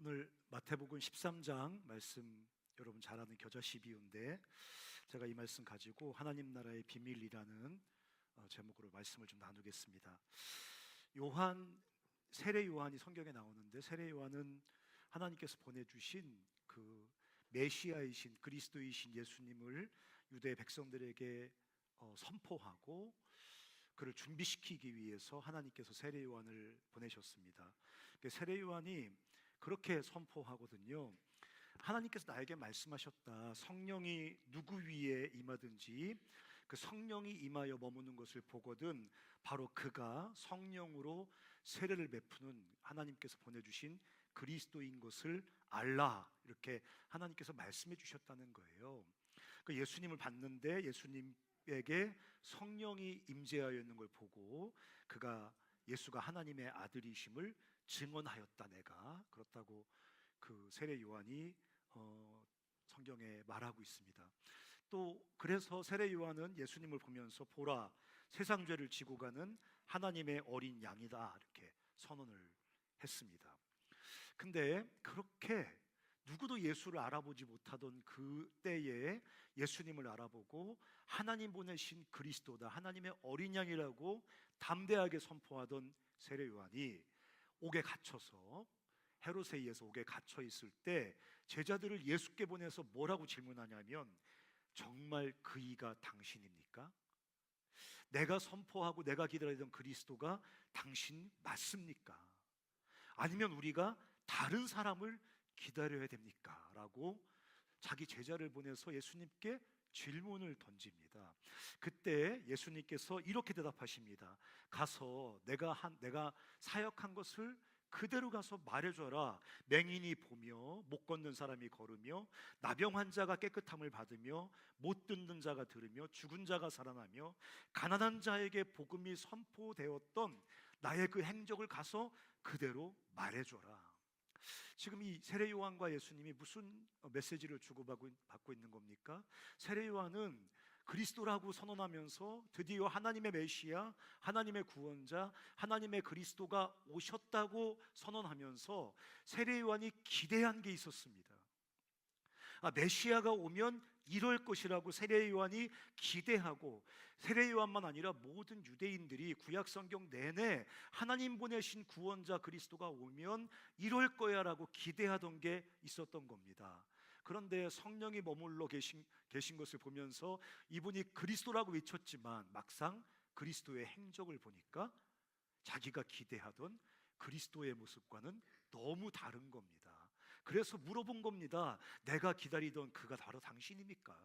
오늘 마태복음 13장 말씀 여러분 잘 아는 겨자 12호인데 제가 이 말씀 가지고 하나님 나라의 비밀이라는 제목으로 말씀을 좀 나누겠습니다. 세례 요한이 성경에 나오는데, 세례 요한은 하나님께서 보내주신 그 메시아이신 그리스도이신 예수님을 유대 백성들에게 선포하고 그를 준비시키기 위해서 하나님께서 세례 요한을 보내셨습니다. 세례 요한이 그렇게 선포하거든요. 하나님께서 나에게 말씀하셨다. 성령이 누구 위에 임하든지 그 성령이 임하여 머무는 것을 보거든 바로 그가 성령으로 세례를 베푸는 하나님께서 보내주신 그리스도인 것을 알라. 이렇게 하나님께서 말씀해 주셨다는 거예요. 그 예수님을 봤는데 예수님에게 성령이 임재하여 있는 걸 보고 예수가 하나님의 아들이심을 증언하였다. 내가 그렇다고 그 세례 요한이 성경에 말하고 있습니다. 또 그래서 세례 요한은 예수님을 보면서 보라, 세상 죄를 지고 가는 하나님의 어린 양이다 이렇게 선언을 했습니다. 근데 그렇게 누구도 예수를 알아보지 못하던 그 때에 예수님을 알아보고 하나님 보내신 그리스도다, 하나님의 어린 양이라고 담대하게 선포하던 세례 요한이 옥에 갇혀서, 헤롯에 의해서 옥에 갇혀 있을 때 제자들을 예수께 보내서 뭐라고 질문하냐면, 정말 그이가 당신입니까? 내가 선포하고 내가 기다리던 그리스도가 당신 맞습니까? 아니면 우리가 다른 사람을 기다려야 됩니까? 라고 자기 제자를 보내서 예수님께 질문을 던집니다. 그때 예수님께서 이렇게 대답하십니다. 가서 내가 사역한 것을 그대로 가서 말해줘라. 맹인이 보며, 못 걷는 사람이 걸으며, 나병 환자가 깨끗함을 받으며, 못 듣는 자가 들으며, 죽은 자가 살아나며, 가난한 자에게 복음이 선포되었던 나의 그 행적을 가서 그대로 말해줘라. 지금 이 세례 요한과 예수님이 무슨 메시지를 주고받고 있는 겁니까? 세례 요한은 그리스도라고 선언하면서 드디어 하나님의 메시아, 하나님의 구원자, 하나님의 그리스도가 오셨다고 선언하면서 세례 요한이 기대한 게 있었습니다. 메시아가 오면 이럴 것이라고 세례 요한이 기대하고, 세례 요한만 아니라 모든 유대인들이 구약 성경 내내 하나님 보내신 구원자 그리스도가 오면 이럴 거야 라고 기대하던 게 있었던 겁니다. 그런데 성령이 머물러 계신 것을 보면서 이분이 그리스도라고 외쳤지만 막상 그리스도의 행적을 보니까 자기가 기대하던 그리스도의 모습과는 너무 다른 겁니다. 그래서 물어본 겁니다. 내가 기다리던 그가 바로 당신입니까?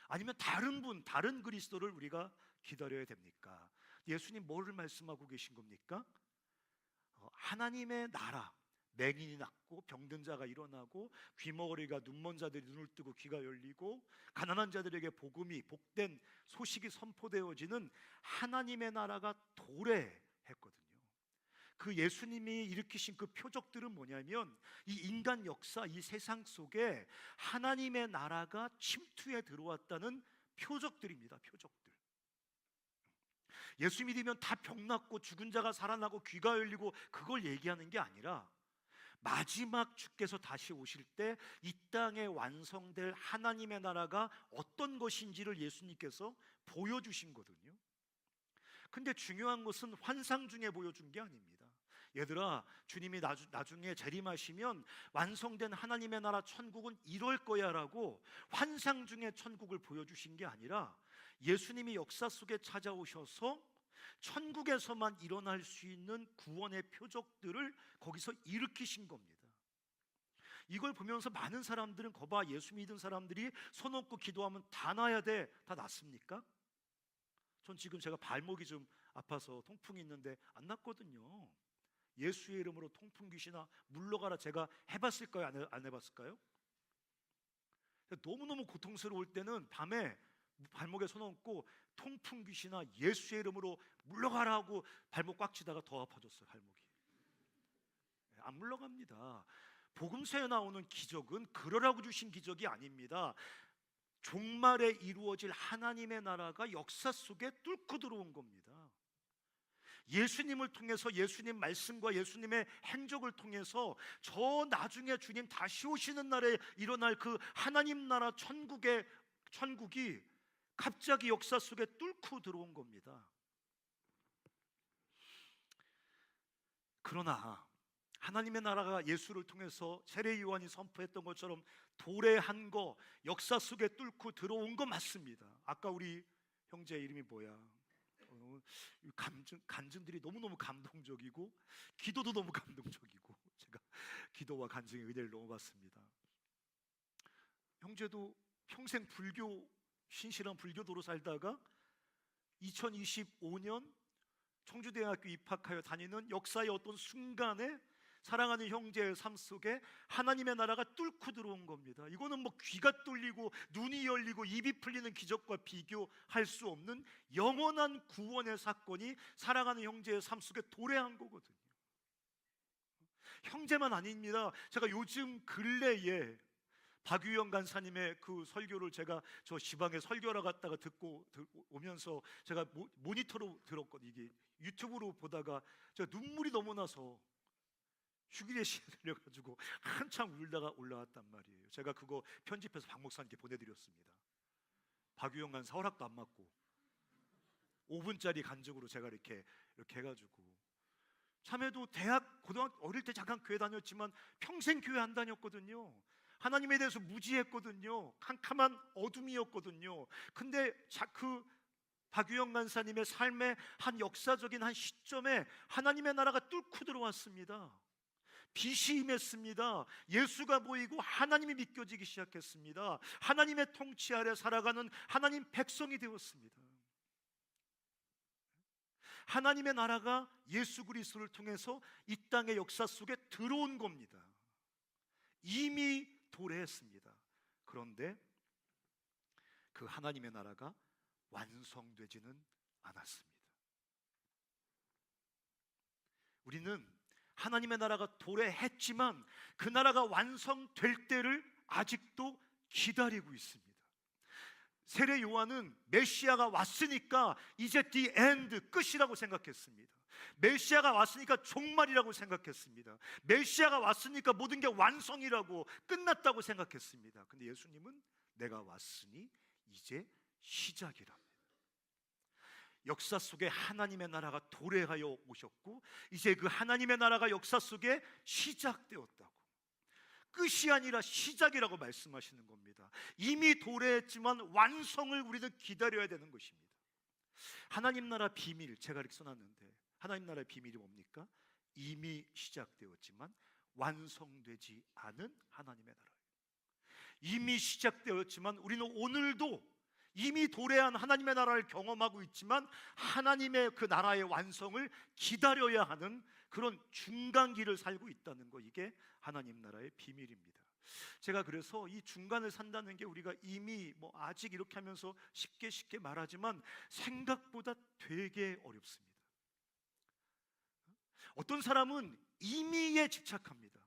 아니면 다른 그리스도를 우리가 기다려야 됩니까? 예수님 뭐를 말씀하고 계신 겁니까? 하나님의 나라, 맹인이 낫고 병든 자가 일어나고 귀머거리가 눈먼 자들이 눈을 뜨고 귀가 열리고 가난한 자들에게 복된 소식이 선포되어지는 하나님의 나라가 도래했거든요. 그 예수님이 일으키신 그 표적들은 뭐냐면, 이 인간 역사, 이 세상 속에 하나님의 나라가 침투해 들어왔다는 표적들입니다. 표적들. 예수 믿으면 다 병 낫고 죽은 자가 살아나고 귀가 열리고 그걸 얘기하는 게 아니라, 마지막 주께서 다시 오실 때 이 땅에 완성될 하나님의 나라가 어떤 것인지를 예수님께서 보여주신 거거든요. 근데 중요한 것은 환상 중에 보여준 게 아닙니다. 얘들아, 주님이 나중에 재림하시면 완성된 하나님의 나라 천국은 이럴 거야 라고 환상 중에 천국을 보여주신 게 아니라, 예수님이 역사 속에 찾아오셔서 천국에서만 일어날 수 있는 구원의 표적들을 거기서 일으키신 겁니다. 이걸 보면서 많은 사람들은 거봐, 예수 믿은 사람들이 손 얹고 기도하면 다 나야 돼. 다 낫습니까? 전 지금 제가 발목이 좀 아파서 통풍이 있는데 안 낫거든요. 예수의 이름으로 통풍 귀신아 물러가라 제가 해봤을까요? 안 해봤을까요? 너무너무 고통스러울 때는 밤에 발목에 손 얹고 통풍 귀신아 예수의 이름으로 물러가라 하고 발목 꽉 쥐다가 더 아파졌어요. 발목이 안 물러갑니다. 복음서에 나오는 기적은 그러라고 주신 기적이 아닙니다. 종말에 이루어질 하나님의 나라가 역사 속에 뚫고 들어온 겁니다. 예수님을 통해서, 예수님 말씀과 예수님의 행적을 통해서 저 나중에 주님 다시 오시는 날에 일어날 그 하나님 나라 천국이 갑자기 역사 속에 뚫고 들어온 겁니다. 그러나 하나님의 나라가 예수를 통해서 세례 요한이 선포했던 것처럼 도래한 거, 역사 속에 뚫고 들어온 거 맞습니다. 아까 우리 형제 이름이 뭐야? 간증들이 너무너무 감동적이고 기도도 너무 감동적이고 제가 기도와 간증의 은혜를 너무 받습니다. 형제도 평생 신실한 불교도로 살다가 2025년 청주대학교 입학하여 다니는 역사의 어떤 순간에 사랑하는 형제의 삶 속에 하나님의 나라가 뚫고 들어온 겁니다. 이거는 뭐 귀가 뚫리고 눈이 열리고 입이 풀리는 기적과 비교할 수 없는 영원한 구원의 사건이 사랑하는 형제의 삶 속에 도래한 거거든요. 형제만 아닙니다. 제가 요즘 근래에 박유영 간사님의 그 설교를 제가 저 지방에 설교하러 갔다가 듣고 오면서 제가 모니터로 들었거든요. 이게 유튜브로 보다가 제가 눈물이 너무 나서 휴일에 들려가지고 한참 울다가 올라왔단 말이에요. 제가 그거 편집해서 박 목사님께 보내드렸습니다. 박유영 간사 허락도 안 받고 5분짜리 간증으로 제가 이렇게 해가지고, 참에도 고등학교 어릴 때 잠깐 교회 다녔지만 평생 교회 안 다녔거든요. 하나님에 대해서 무지했거든요. 캄캄한 어둠이었거든요. 근데 그 박유영 간사님의 삶의 한 역사적인 한 시점에 하나님의 나라가 뚫고 들어왔습니다. 빛이 임했습니다. 예수가 보이고 하나님이 믿겨지기 시작했습니다. 하나님의 통치 아래 살아가는 하나님 백성이 되었습니다. 하나님의 나라가 예수 그리스도를 통해서 이 땅의 역사 속에 들어온 겁니다. 이미 도래했습니다. 그런데 그 하나님의 나라가 완성되지는 않았습니다. 우리는 하나님의 나라가 도래했지만 그 나라가 완성될 때를 아직도 기다리고 있습니다. 세례 요한은 메시아가 왔으니까 이제 the end, 끝이라고 생각했습니다. 메시아가 왔으니까 종말이라고 생각했습니다. 메시아가 왔으니까 모든 게 완성이라고, 끝났다고 생각했습니다. 근데 예수님은 내가 왔으니 이제 시작이랍니다. 역사 속에 하나님의 나라가 도래하여 오셨고 이제 그 하나님의 나라가 역사 속에 시작되었다고, 끝이 아니라 시작이라고 말씀하시는 겁니다. 이미 도래했지만 완성을 우리는 기다려야 되는 것입니다. 하나님 나라 비밀, 제가 이렇게 써놨는데 하나님 나라의 비밀이 뭡니까? 이미 시작되었지만 완성되지 않은 하나님의 나라예요. 이미 시작되었지만 우리는 오늘도 이미 도래한 하나님의 나라를 경험하고 있지만 하나님의 그 나라의 완성을 기다려야 하는 그런 중간기를 살고 있다는 거, 이게 하나님 나라의 비밀입니다. 제가 그래서 이 중간을 산다는 게 우리가 이미 뭐 아직 이렇게 하면서 쉽게 말하지만 생각보다 되게 어렵습니다. 어떤 사람은 이미에 집착합니다.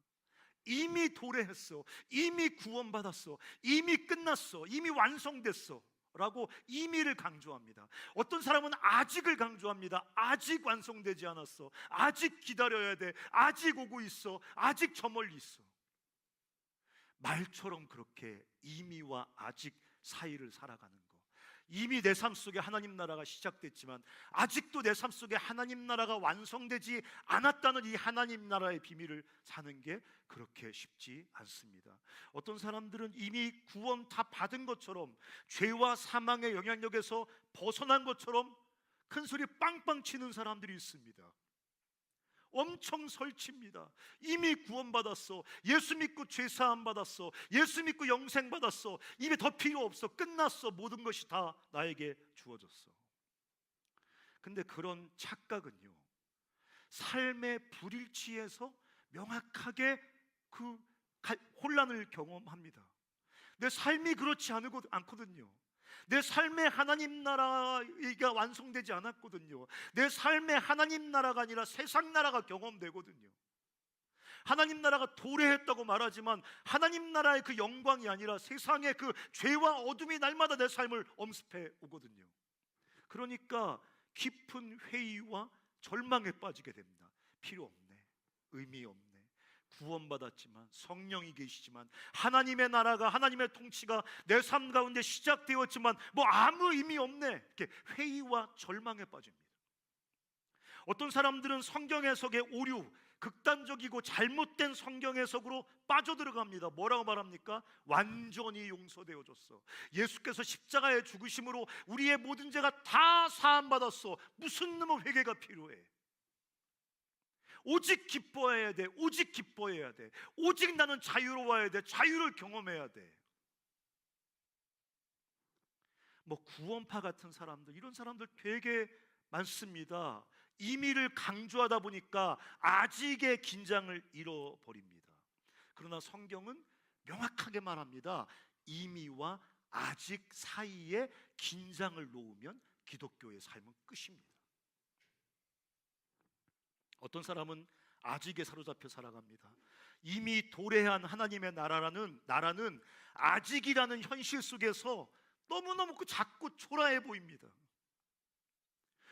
이미 도래했어, 이미 구원받았어, 이미 끝났어, 이미 완성됐어 라고 이미를 강조합니다. 어떤 사람은 아직을 강조합니다. 아직 완성되지 않았어, 아직 기다려야 돼, 아직 오고 있어, 아직 저 멀리 있어. 말처럼 그렇게 이미와 아직 사이를 살아가는 거, 이미 내 삶 속에 하나님 나라가 시작됐지만 아직도 내 삶 속에 하나님 나라가 완성되지 않았다는 이 하나님 나라의 비밀을 사는 게 그렇게 쉽지 않습니다. 어떤 사람들은 이미 구원 다 받은 것처럼, 죄와 사망의 영향력에서 벗어난 것처럼 큰 소리 빵빵 치는 사람들이 있습니다. 엄청 설칩니다. 이미 구원받았어, 예수 믿고 죄사함 받았어, 예수 믿고 영생 받았어, 이미 더 필요 없어, 끝났어, 모든 것이 다 나에게 주어졌어. 근데 그런 착각은요, 삶의 불일치에서 명확하게 그 혼란을 경험합니다. 내 삶이 그렇지 않거든요. 내 삶의 하나님 나라가 완성되지 않았거든요. 내 삶의 하나님 나라가 아니라 세상 나라가 경험되거든요. 하나님 나라가 도래했다고 말하지만 하나님 나라의 그 영광이 아니라 세상의 그 죄와 어둠이 날마다 내 삶을 엄습해 오거든요. 그러니까 깊은 회의와 절망에 빠지게 됩니다. 필요 없네, 의미 없네. 구원받았지만, 성령이 계시지만, 하나님의 나라가, 하나님의 통치가 내 삶 가운데 시작되었지만 뭐 아무 의미 없네, 이렇게 회의와 절망에 빠집니다. 어떤 사람들은 성경 해석의 오류, 극단적이고 잘못된 성경 해석으로 빠져들어갑니다. 뭐라고 말합니까? 완전히 용서되어졌어, 예수께서 십자가에 죽으심으로 우리의 모든 죄가 다 사함받았어, 무슨 놈의 회개가 필요해? 오직 기뻐해야 돼, 오직 기뻐해야 돼, 오직 나는 자유로워야 돼, 자유를 경험해야 돼. 뭐 구원파 같은 사람들, 이런 사람들 되게 많습니다. 임의를 강조하다 보니까 아직의 긴장을 잃어버립니다. 그러나 성경은 명확하게 말합니다. 임의와 아직 사이에 긴장을 놓으면 기독교의 삶은 끝입니다. 어떤 사람은 아직에 사로잡혀 살아갑니다. 이미 도래한 하나님의 나라는 아직이라는 현실 속에서 너무너무 자꾸 초라해 보입니다.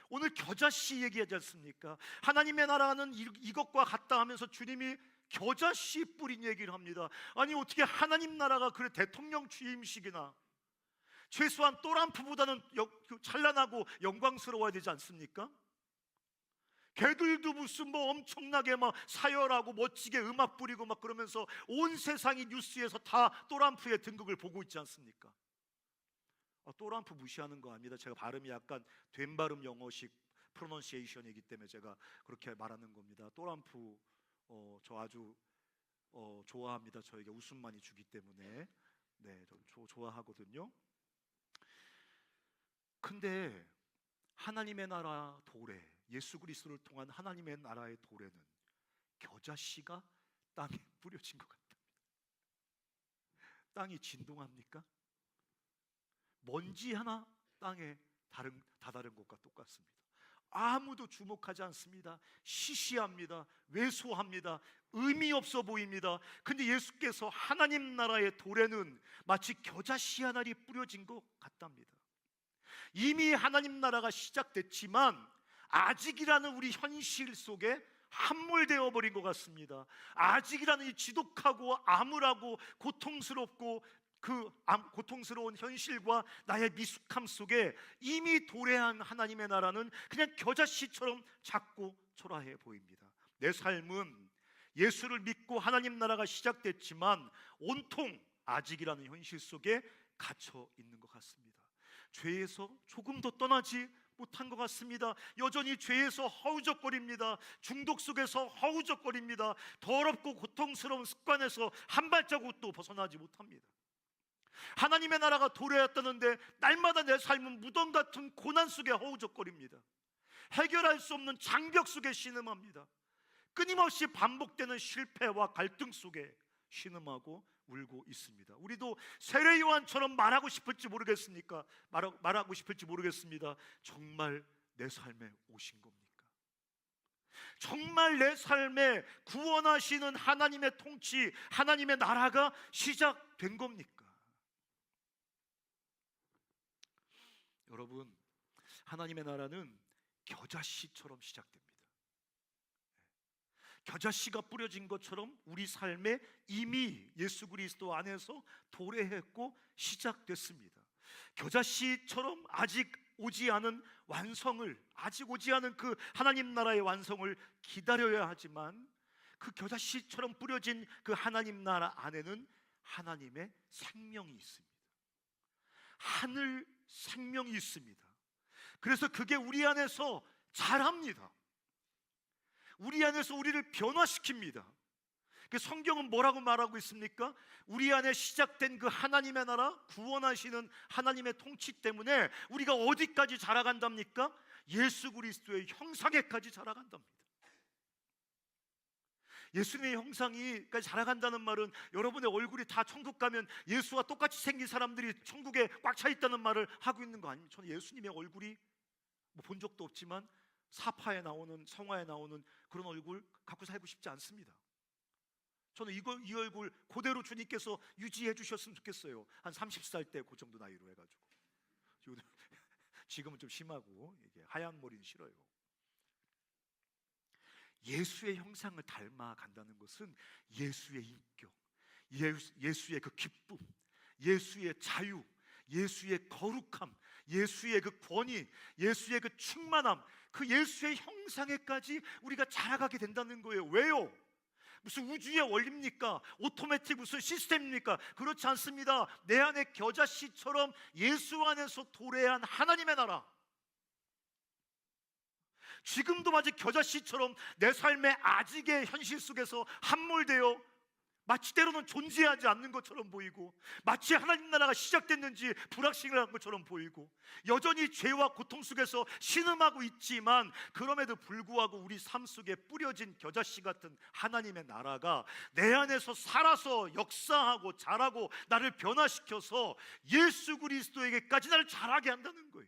오늘 겨자씨 얘기하지 않습니까? 하나님의 나라는 이것과 같다 하면서 주님이 겨자씨 뿌린 얘기를 합니다. 아니 어떻게 하나님 나라가 그래 대통령 취임식이나 최소한 또람프보다는 찬란하고 영광스러워야 되지 않습니까? 걔들도 무슨 뭐 엄청나게 막 사열하고 멋지게 음악 부리고 막 그러면서 온 세상이 뉴스에서 다 또람프의 등극을 보고 있지 않습니까? 또람프 무시하는 거 아닙니다. 제가 발음이 약간 된 발음 영어식 프로넌시에이션이기 때문에 제가 그렇게 말하는 겁니다. 또람프 저 아주 좋아합니다. 저에게 웃음 많이 주기 때문에 네, 좋아하거든요. 근데 하나님의 나라 도래, 예수 그리스도를 통한 하나님의 나라의 도래는 겨자씨가 땅에 뿌려진 것 같습니다. 땅이 진동합니까? 먼지 하나 땅에 다다른 것과 똑같습니다. 아무도 주목하지 않습니다. 시시합니다. 왜소합니다. 의미 없어 보입니다. 근데 예수께서 하나님 나라의 도래는 마치 겨자씨 하나리 뿌려진 것 같답니다. 이미 하나님 나라가 시작됐지만 아직이라는 우리 현실 속에 함몰되어 버린 것 같습니다. 아직이라는 이 지독하고 암울하고 고통스럽고 고통스러운 현실과 나의 미숙함 속에 이미 도래한 하나님의 나라는 그냥 겨자씨처럼 작고 초라해 보입니다. 내 삶은 예수를 믿고 하나님 나라가 시작됐지만 온통 아직이라는 현실 속에 갇혀 있는 것 같습니다. 죄에서 조금 더 떠나지 못한 것 같습니다. 여전히 죄에서 허우적거립니다. 중독 속에서 허우적거립니다. 더럽고 고통스러운 습관에서 한 발자국도 벗어나지 못합니다. 하나님의 나라가 도래했다는데 날마다 내 삶은 무덤 같은 고난 속에 허우적거립니다. 해결할 수 없는 장벽 속에 신음합니다. 끊임없이 반복되는 실패와 갈등 속에 신음하고 울고 있습니다. 우리도 세례 요한처럼 말하고 싶을지 모르겠습니까? 말하고 싶을지 모르겠습니다. 정말 내 삶에 오신 겁니까? 정말 내 삶에 구원하시는 하나님의 통치, 하나님의 나라가 시작된 겁니까? 여러분, 하나님의 나라는 겨자씨처럼 시작됩니다. 겨자씨가 뿌려진 것처럼 우리 삶에 이미 예수 그리스도 안에서 도래했고 시작됐습니다. 겨자씨처럼 아직 오지 않은 그 하나님 나라의 완성을 기다려야 하지만 그 겨자씨처럼 뿌려진 그 하나님 나라 안에는 하나님의 생명이 있습니다. 하늘 생명이 있습니다. 그래서 그게 우리 안에서 자랍니다. 우리 안에서 우리를 변화시킵니다. 성경은 뭐라고 말하고 있습니까? 우리 안에 시작된 그 하나님의 나라, 구원하시는 하나님의 통치 때문에 우리가 어디까지 자라간답니까? 예수 그리스도의 형상에까지 자라간답니다. 예수님의 형상이까지 자라간다는 말은 여러분의 얼굴이 다 천국 가면 예수와 똑같이 생긴 사람들이 천국에 꽉 차 있다는 말을 하고 있는 거 아닙니까? 저는 예수님의 얼굴이 본 적도 없지만 사파에 나오는, 성화에 나오는 그런 얼굴 갖고 살고 싶지 않습니다. 저는 이 얼굴 그대로 주님께서 유지해 주셨으면 좋겠어요. 한 30살 때 그 정도 나이로 해가지고. 지금은 좀 심하고 이게 하얀 머리는 싫어요. 예수의 형상을 닮아간다는 것은 예수의 인격, 예수의 그 기쁨, 예수의 자유, 예수의 거룩함, 예수의 그 권위, 예수의 그 충만함, 그 예수의 형상에까지 우리가 자라가게 된다는 거예요. 왜요? 무슨 우주의 원리입니까? 오토매틱 무슨 시스템입니까? 그렇지 않습니다. 내 안에 겨자씨처럼 예수 안에서 도래한 하나님의 나라, 지금도 마치 겨자씨처럼 내 삶의 아직의 현실 속에서 함몰되어 마치 때로는 존재하지 않는 것처럼 보이고, 마치 하나님 나라가 시작됐는지 불확실한 것처럼 보이고, 여전히 죄와 고통 속에서 신음하고 있지만, 그럼에도 불구하고 우리 삶 속에 뿌려진 겨자씨 같은 하나님의 나라가 내 안에서 살아서 역사하고 자라고 나를 변화시켜서 예수 그리스도에게까지 나를 자라게 한다는 거예요.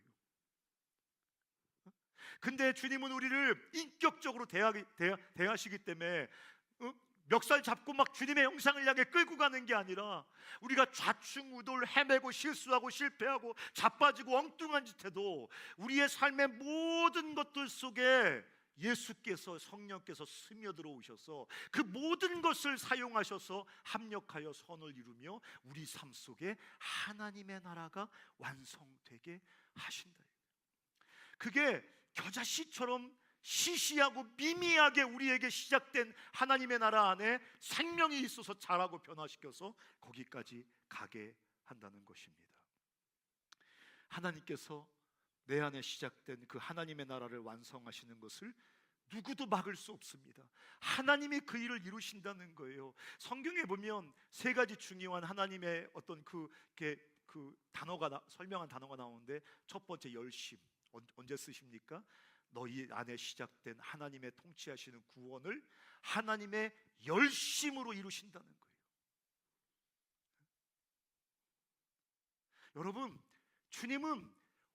근데 주님은 우리를 인격적으로 대하시기 때문에 멱살 잡고 막 주님의 형상을 향해 끌고 가는 게 아니라, 우리가 좌충우돌 헤매고 실수하고 실패하고 자빠지고 엉뚱한 짓 해도 우리의 삶의 모든 것들 속에 예수께서, 성령께서 스며들어 오셔서 그 모든 것을 사용하셔서 합력하여 선을 이루며 우리 삶 속에 하나님의 나라가 완성되게 하신다. 그게 겨자씨처럼 시시하고 미미하게 우리에게 시작된 하나님의 나라 안에 생명이 있어서 자라고 변화시켜서 거기까지 가게 한다는 것입니다. 하나님께서 내 안에 시작된 그 하나님의 나라를 완성하시는 것을 누구도 막을 수 없습니다. 하나님이 그 일을 이루신다는 거예요. 성경에 보면 세 가지 중요한 하나님의 어떤 그 단어가 설명한 단어가 나오는데, 첫 번째 열심. 언제 쓰십니까? 너희 안에 시작된 하나님의 통치하시는 구원을 하나님의 열심으로 이루신다는 거예요. 여러분, 주님은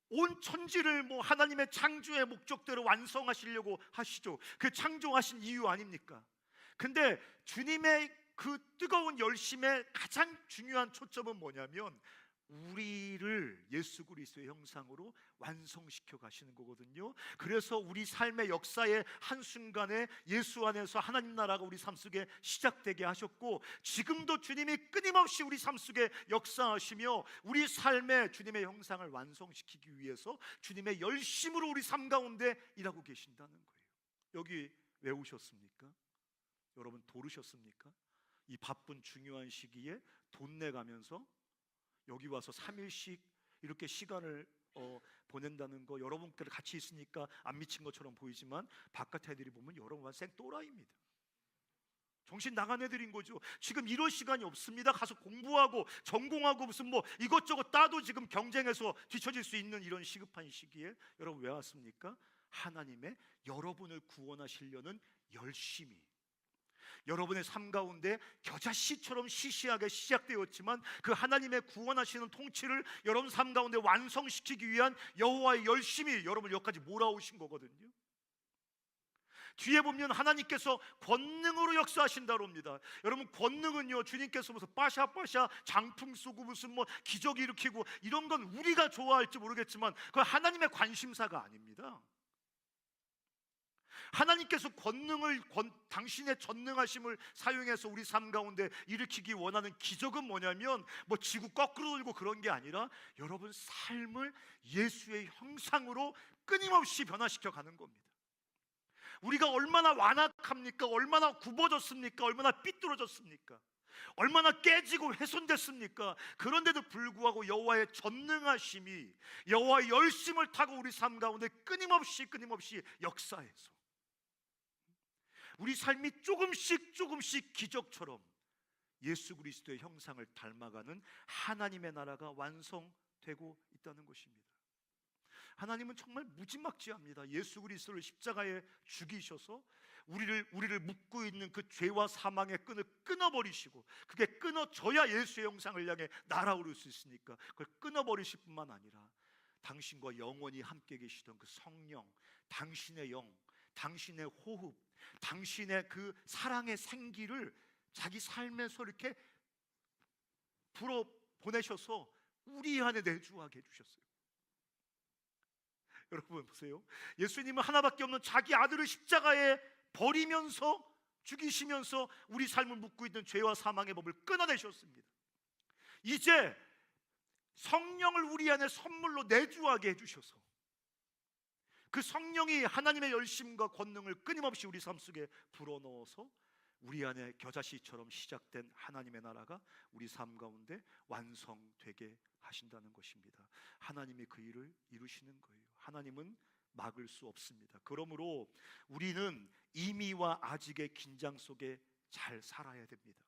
온 천지를 하나님의 창조의 목적대로 완성하시려고 하시죠. 그 창조하신 이유 아닙니까? 근데 주님의 그 뜨거운 열심의 가장 중요한 초점은 뭐냐면, 우리를 예수 그리스도의 형상으로 완성시켜 가시는 거거든요. 그래서 우리 삶의 역사의 한순간에 예수 안에서 하나님 나라가 우리 삶 속에 시작되게 하셨고, 지금도 주님이 끊임없이 우리 삶 속에 역사하시며 우리 삶에 주님의 형상을 완성시키기 위해서 주님의 열심으로 우리 삶 가운데 일하고 계신다는 거예요. 여기 왜 오셨습니까? 여러분, 도르셨습니까? 이 바쁜 중요한 시기에 돈 내가면서 여기 와서 3일씩 이렇게 시간을 보낸다는 거, 여러분들 같이 있으니까 안 미친 것처럼 보이지만 바깥 애들이 보면 여러분은 생또라이입니다. 정신 나간 애들인 거죠. 지금 이럴 시간이 없습니다. 가서 공부하고 전공하고 무슨 이것저것 따도 지금 경쟁에서 뒤처질 수 있는 이런 시급한 시기에 여러분 왜 왔습니까? 하나님의 여러분을 구원하시려는 열심이 여러분의 삶 가운데 겨자씨처럼 시시하게 시작되었지만, 그 하나님의 구원하시는 통치를 여러분 삶 가운데 완성시키기 위한 여호와의 열심이 여러분을 여기까지 몰아오신 거거든요. 뒤에 보면 하나님께서 권능으로 역사하신다고 합니다. 여러분, 권능은요, 주님께서 무슨 빠샤빠샤 장풍 쏘고 무슨 기적 일으키고 이런 건 우리가 좋아할지 모르겠지만 그건 하나님의 관심사가 아닙니다. 하나님께서 당신의 전능하심을 사용해서 우리 삶 가운데 일으키기 원하는 기적은 뭐냐면, 지구 거꾸로 돌고 그런 게 아니라 여러분 삶을 예수의 형상으로 끊임없이 변화시켜 가는 겁니다. 우리가 얼마나 완악합니까? 얼마나 굽어졌습니까? 얼마나 삐뚤어졌습니까? 얼마나 깨지고 훼손됐습니까? 그런데도 불구하고 여호와의 전능하심이, 여호와의 열심을 타고 우리 삶 가운데 끊임없이 역사해서 우리 삶이 조금씩 기적처럼 예수 그리스도의 형상을 닮아가는 하나님의 나라가 완성되고 있다는 것입니다. 하나님은 정말 무지막지합니다. 예수 그리스도를 십자가에 죽이셔서 우리를 묶고 있는 그 죄와 사망의 끈을 끊어버리시고, 그게 끊어져야 예수의 형상을 향해 날아오를 수 있으니까 그걸 끊어버리실 뿐만 아니라 당신과 영원히 함께 계시던 그 성령, 당신의 영, 당신의 호흡, 당신의 그 사랑의 생기를 자기 삶에서 이렇게 불어 보내셔서 우리 안에 내주하게 해주셨어요. 여러분 보세요. 예수님은 하나밖에 없는 자기 아들을 십자가에 버리면서 죽이시면서 우리 삶을 묶고 있는 죄와 사망의 법을 끊어내셨습니다. 이제 성령을 우리 안에 선물로 내주하게 해주셔서 그 성령이 하나님의 열심과 권능을 끊임없이 우리 삶 속에 불어넣어서 우리 안에 겨자씨처럼 시작된 하나님의 나라가 우리 삶 가운데 완성되게 하신다는 것입니다. 하나님이 그 일을 이루시는 거예요. 하나님은 막을 수 없습니다. 그러므로 우리는 이미와 아직의 긴장 속에 잘 살아야 됩니다.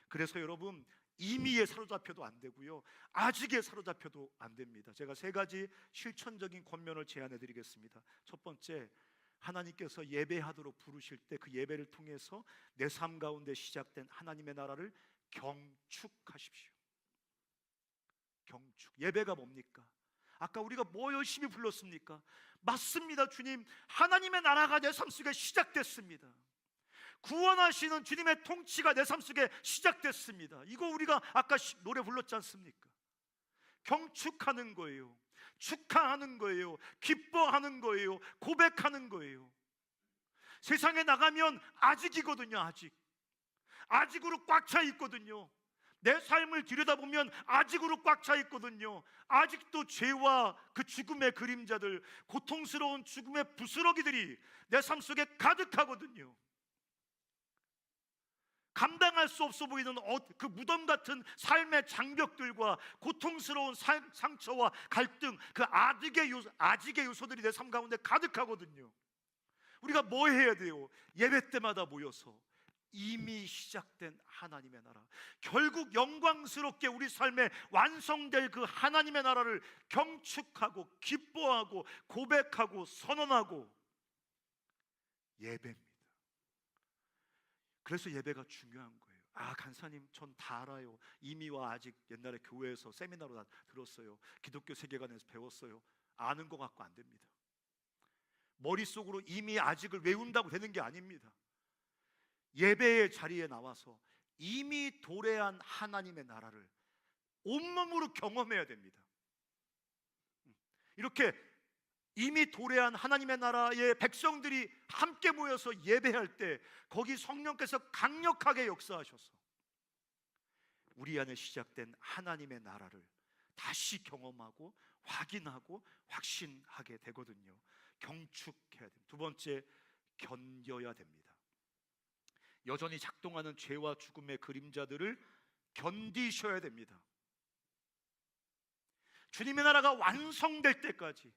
그래서 여러분, 이미에 사로잡혀도 안 되고요, 아직에 사로잡혀도 안 됩니다. 제가 세 가지 실천적인 권면을 제안해 드리겠습니다. 첫 번째, 하나님께서 예배하도록 부르실 때 그 예배를 통해서 내 삶 가운데 시작된 하나님의 나라를 경축하십시오. 경축. 예배가 뭡니까? 아까 우리가 뭐 열심히 불렀습니까? 맞습니다. 주님, 하나님의 나라가 내 삶 속에 시작됐습니다. 구원하시는 주님의 통치가 내 삶 속에 시작됐습니다. 이거 우리가 아까 노래 불렀지 않습니까? 경축하는 거예요. 축하하는 거예요. 기뻐하는 거예요. 고백하는 거예요. 세상에 나가면 아직이거든요. 아직으로 꽉 차 있거든요. 내 삶을 들여다보면 아직으로 꽉 차 있거든요. 아직도 죄와 그 죽음의 그림자들, 고통스러운 죽음의 부스러기들이 내 삶 속에 가득하거든요. 감당할 수 없어 보이는 그 무덤 같은 삶의 장벽들과 고통스러운 상처와 갈등, 그 아직의 요소들이 내 삶 가운데 가득하거든요. 우리가 뭐 해야 돼요? 예배 때마다 모여서 이미 시작된 하나님의 나라, 결국 영광스럽게 우리 삶에 완성될 그 하나님의 나라를 경축하고 기뻐하고 고백하고 선언하고 예배입니다. 그래서 예배가 중요한 거예요. 간사님, 전 다 알아요. 이미와 아직 옛날에 교회에서 세미나로 다 들었어요. 기독교 세계관에서 배웠어요. 아는 것 같고 안 됩니다. 머릿속으로 이미 아직을 외운다고 되는 게 아닙니다. 예배의 자리에 나와서 이미 도래한 하나님의 나라를 온몸으로 경험해야 됩니다. 이렇게 이미 도래한 하나님의 나라의 백성들이 함께 모여서 예배할 때 거기 성령께서 강력하게 역사하셔서 우리 안에 시작된 하나님의 나라를 다시 경험하고 확인하고 확신하게 되거든요. 경축해야 됩니다. 두 번째, 견뎌야 됩니다. 여전히 작동하는 죄와 죽음의 그림자들을 견디셔야 됩니다. 주님의 나라가 완성될 때까지,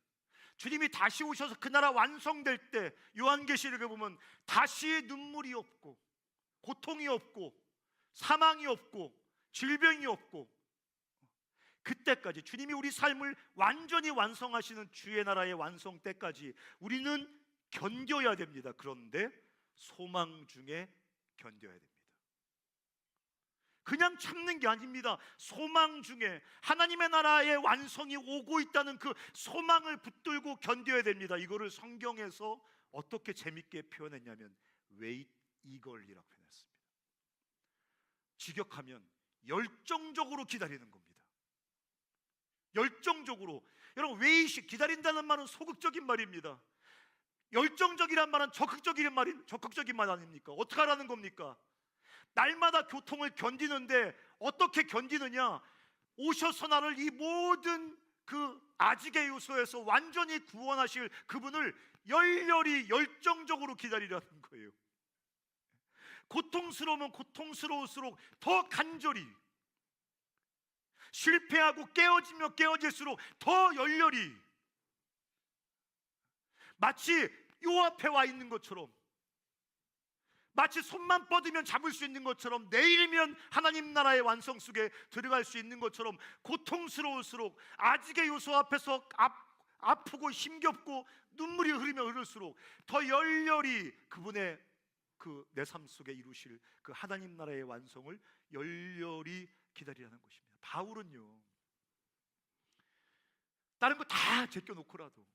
주님이 다시 오셔서 그 나라 완성될 때 요한계시록에 보면 다시 눈물이 없고 고통이 없고 사망이 없고 질병이 없고, 그때까지 주님이 우리 삶을 완전히 완성하시는 주의 나라의 완성 때까지 우리는 견뎌야 됩니다. 그런데 소망 중에 견뎌야 됩니다. 그냥 참는 게 아닙니다. 소망 중에 하나님의 나라의 완성이 오고 있다는 그 소망을 붙들고 견뎌야 됩니다. 이거를 성경에서 어떻게 재밌게 표현했냐면 wait eagerly라고 표현했습니다. 직역하면 열정적으로 기다리는 겁니다. 열정적으로. 여러분, wait, 기다린다는 말은 소극적인 말입니다. 열정적이란 말은 적극적인 말 아닙니까? 어떻게 하라는 겁니까? 날마다 고통을 견디는데 어떻게 견디느냐? 오셔서 나를 이 모든 그 아직의 요소에서 완전히 구원하실 그분을 열렬히 열정적으로 기다리라는 거예요. 고통스러우면 고통스러울수록 더 간절히, 실패하고 깨어지면 깨어질수록 더 열렬히, 마치 요 앞에 와 있는 것처럼, 마치 손만 뻗으면 잡을 수 있는 것처럼, 내일이면 하나님 나라의 완성 속에 들어갈 수 있는 것처럼 고통스러울수록, 아직의 요소 앞에서 아프고 힘겹고 눈물이 흐르면 흐를수록 더 열렬히 그분의 그 내 삶 속에 이루실 그 하나님 나라의 완성을 열렬히 기다리라는 것입니다. 바울은요, 다른 거 다 제껴놓고라도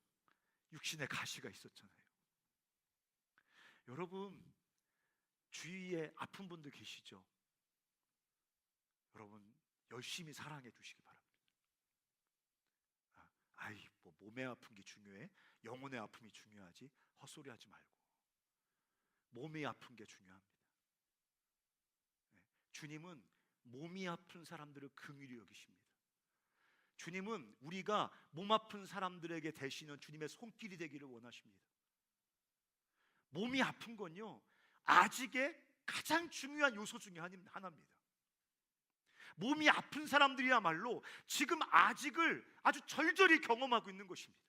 육신에 가시가 있었잖아요. 여러분, 주위에 아픈 분들 계시죠? 여러분, 열심히 사랑해 주시기 바랍니다. 뭐 몸의 아픈 게 중요해? 영혼의 아픔이 중요하지? 헛소리 하지 말고 몸이 아픈 게 중요합니다. 주님은 몸이 아픈 사람들을 긍휼히 여기십니다. 주님은 우리가 몸 아픈 사람들에게 대시는 주님의 손길이 되기를 원하십니다. 몸이 아픈 건요, 아직의 가장 중요한 요소 중에 하나입니다. 몸이 아픈 사람들이야말로 지금 아직을 아주 절절히 경험하고 있는 것입니다.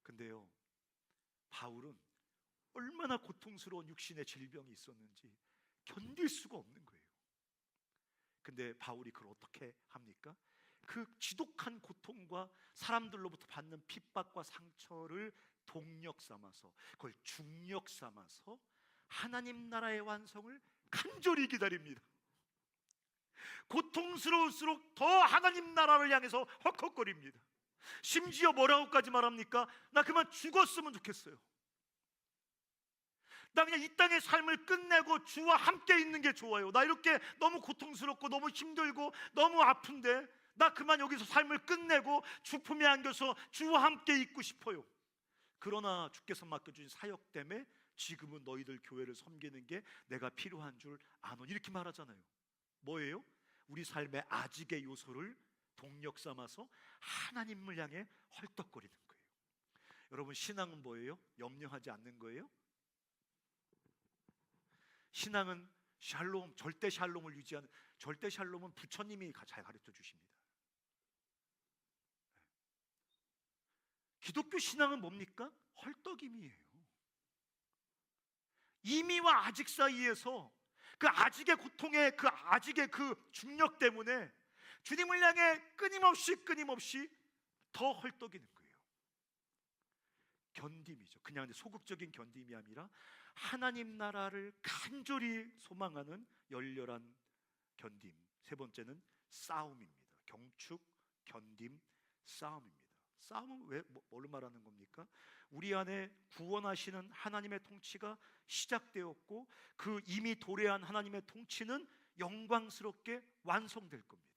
근데요, 바울은 얼마나 고통스러운 육신의 질병이 있었는지 견딜 수가 없는 거예요. 근데 바울이 그걸 어떻게 합니까? 그 지독한 고통과 사람들로부터 받는 핍박과 상처를 동력 삼아서, 그걸 중력 삼아서 하나님 나라의 완성을 간절히 기다립니다. 고통스러울수록 더 하나님 나라를 향해서 헉헉거립니다. 심지어 뭐라고까지 말합니까? 나 그만 죽었으면 좋겠어요. 나 그냥 이 땅의 삶을 끝내고 주와 함께 있는 게 좋아요. 나 이렇게 너무 고통스럽고 너무 힘들고 너무 아픈데 나 그만 여기서 삶을 끝내고 주 품에 안겨서 주와 함께 있고 싶어요. 그러나 주께서 맡겨주신 사역 때문에 지금은 너희들 교회를 섬기는 게 내가 필요한 줄 아노니, 이렇게 말하잖아요. 뭐예요? 우리 삶의 아직의 요소를 동력 삼아서 하나님을 향해 헐떡거리는 거예요. 여러분, 신앙은 뭐예요? 염려하지 않는 거예요? 신앙은 샬롬, 절대 샬롬을 유지하는, 절대 샬롬은 부처님이 잘 가르쳐 주십니다. 기독교 신앙은 뭡니까? 헐떡임이에요. 이미와 아직 사이에서 그 아직의 고통의 그 아직의 그 중력 때문에 주님을 향해 끊임없이 더 헐떡이는 거예요. 견딤이죠. 그냥 소극적인 견딤이 아니라 하나님 나라를 간절히 소망하는 열렬한 견딤. 세 번째는 싸움입니다. 경축, 견딤, 싸움입니다. 싸움은 뭘 말하는 겁니까? 우리 안에 구원하시는 하나님의 통치가 시작되었고 그 이미 도래한 하나님의 통치는 영광스럽게 완성될 겁니다.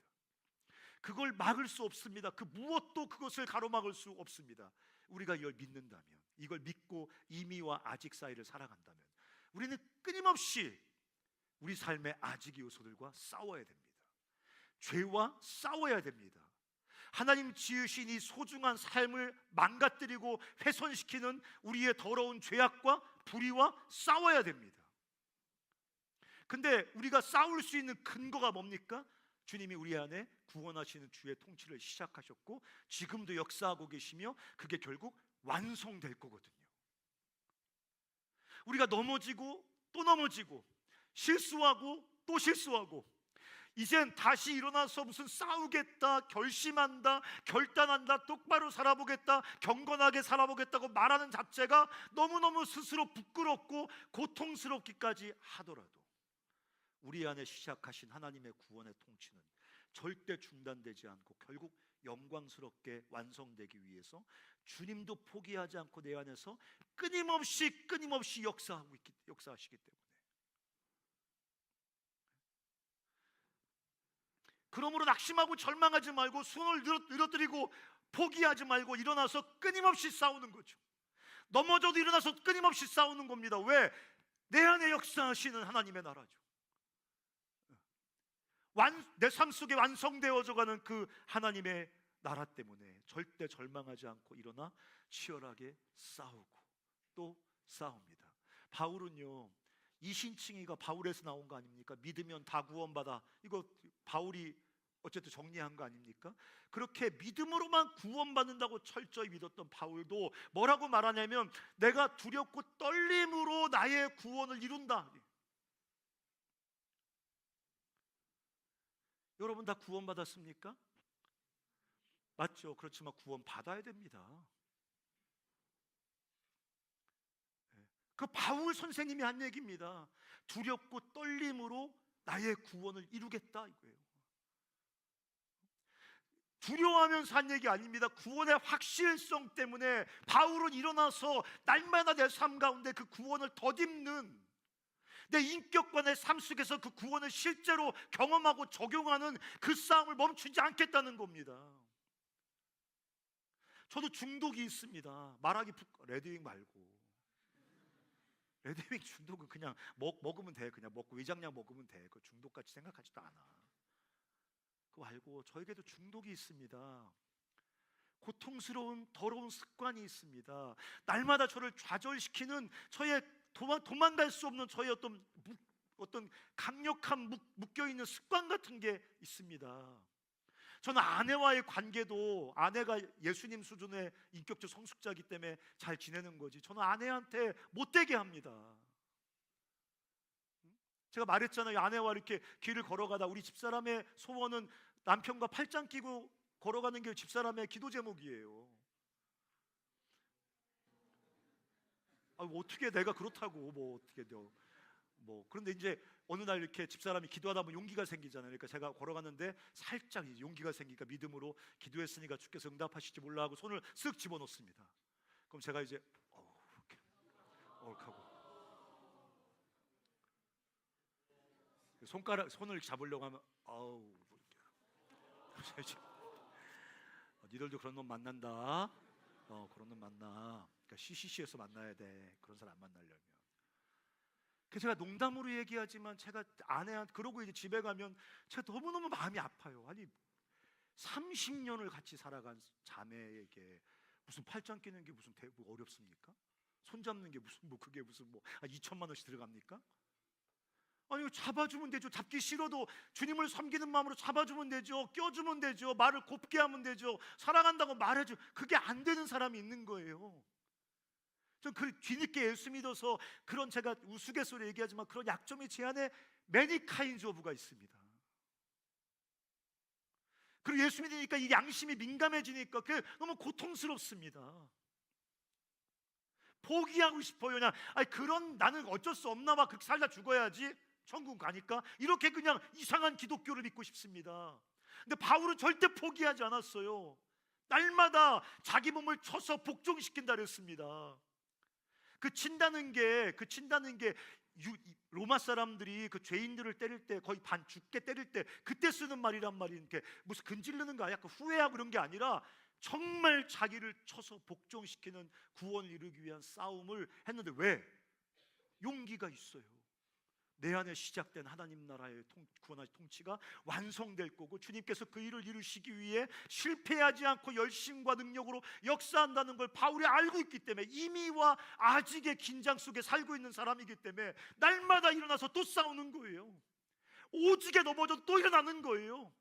그걸 막을 수 없습니다. 그 무엇도 그것을 가로막을 수 없습니다. 우리가 이걸 믿는다면, 이걸 믿고 이미와 아직 사이를 살아간다면 우리는 끊임없이 우리 삶의 아직 요소들과 싸워야 됩니다. 죄와 싸워야 됩니다. 하나님 지으신 이 소중한 삶을 망가뜨리고 훼손시키는 우리의 더러운 죄악과 불의와 싸워야 됩니다. 근데 우리가 싸울 수 있는 근거가 뭡니까? 주님이 우리 안에 구원하시는 주의 통치를 시작하셨고 지금도 역사하고 계시며 그게 결국 완성될 거거든요. 우리가 넘어지고 또 넘어지고 실수하고 또 실수하고 이젠 다시 일어나서 무슨 싸우겠다, 결심한다, 결단한다, 똑바로 살아보겠다, 경건하게 살아보겠다고 말하는 자체가 너무너무 스스로 부끄럽고 고통스럽기까지 하더라도 우리 안에 시작하신 하나님의 구원의 통치는 절대 중단되지 않고 결국 영광스럽게 완성되기 위해서 주님도 포기하지 않고 내 안에서 끊임없이 역사하시기 때문에, 그러므로 낙심하고 절망하지 말고 손을 늘어뜨리고 포기하지 말고 일어나서 끊임없이 싸우는 거죠. 넘어져도 일어나서 끊임없이 싸우는 겁니다. 왜? 내 안에 역사하시는 하나님의 나라죠. 내 삶 속에 완성되어져 가는 그 하나님의 나라 때문에 절대 절망하지 않고 일어나 치열하게 싸우고 또 싸웁니다. 바울은요, 이신칭의가 바울에서 나온 거 아닙니까? 믿으면 다 구원받아. 이거 바울이 어쨌든 정리한 거 아닙니까? 그렇게 믿음으로만 구원받는다고 철저히 믿었던 바울도 뭐라고 말하냐면 내가 두렵고 떨림으로 나의 구원을 이룬다. 여러분 다 구원받았습니까? 맞죠? 그렇지만 구원받아야 됩니다. 그 바울 선생님이 한 얘기입니다. 두렵고 떨림으로 나의 구원을 이루겠다 이거예요. 두려워하면서 한 얘기 아닙니다. 구원의 확실성 때문에 바울은 일어나서 날마다 내 삶 가운데 그 구원을 덧입는, 내 인격과 내 삶 속에서 그 구원을 실제로 경험하고 적용하는 그 싸움을 멈추지 않겠다는 겁니다. 저도 중독이 있습니다. 말하기 레드윙 말고 레드윙 중독은 그냥 먹으면 돼. 그냥 먹고 위장약 먹으면 돼. 그 중독같이 생각하지도 않아. 그거 말고 저에게도 중독이 있습니다. 고통스러운 더러운 습관이 있습니다. 날마다 저를 좌절시키는 저의 도망갈 수 없는 저의 어떤 강력한 묶여있는 습관 같은 게 있습니다. 저는 아내와의 관계도 아내가 예수님 수준의 인격적 성숙자이기 때문에 잘 지내는 거지, 저는 아내한테 못되게 합니다. 제가 말했잖아요. 아내와 이렇게 길을 걸어가다 우리 집사람의 소원은 남편과 팔짱 끼고 걸어가는 게 집사람의 기도 제목이에요. 어떻게 내가 그렇다고 어떻게 돼요? 그런데 이제 어느 날 이렇게 집사람이 기도하다 보면 용기가 생기잖아요. 그러니까 제가 걸어가는데 살짝 이제 용기가 생기니까 믿음으로 기도했으니까 주께서 응답하실지 몰라 하고 손을 쓱 집어넣습니다. 그럼 제가 이제 이렇게 하고 손을 잡으려고 하면 니들도 그런 놈 만난다. 그런 놈 만나. 그러니까 CCC에서 만나야 돼. 그런 사람 안 만나려면. 제가 농담으로 얘기하지만 제가 아내한테 그러고 이제 집에 가면 제가 너무너무 마음이 아파요. 아니 30년을 같이 살아간 자매에게 무슨 팔짱 끼는 게 무슨 어렵습니까? 손 잡는 게 무슨 그게 무슨 2천만 원씩 들어갑니까? 아니 잡아주면 되죠. 잡기 싫어도 주님을 섬기는 마음으로 잡아주면 되죠. 껴주면 되죠. 말을 곱게 하면 되죠. 사랑한다고 말해줘. 그게 안 되는 사람이 있는 거예요. 전 그 뒤늦게 예수 믿어서 그런, 제가 우스갯소리 얘기하지만 그런 약점이 제 안에 매니 카인즈 오브가 있습니다. 그리고 예수 믿으니까 이 양심이 민감해지니까 그게 너무 고통스럽습니다. 포기하고 싶어요. 그냥 그런 나는 어쩔 수 없나 봐. 그렇게 살다 죽어야지 천국 가니까 이렇게 그냥 이상한 기독교를 믿고 싶습니다. 근데 바울은 절대 포기하지 않았어요. 날마다 자기 몸을 쳐서 복종시킨다 그랬습니다. 그 친다는 게 로마 사람들이 그 죄인들을 때릴 때 거의 반 죽게 때릴 때 그때 쓰는 말이란 말이에요. 무슨 근질르는 거 약간 후회하고 그런 게 아니라 정말 자기를 쳐서 복종시키는 구원을 이루기 위한 싸움을 했는데 왜? 용기가 있어요. 내 안에 시작된 하나님 나라의 구원의 통치가 완성될 거고 주님께서 그 일을 이루시기 위해 실패하지 않고 열심과 능력으로 역사한다는 걸 바울이 알고 있기 때문에, 이미와 아직의 긴장 속에 살고 있는 사람이기 때문에 날마다 일어나서 또 싸우는 거예요. 오직에 넘어져도 또 일어나는 거예요.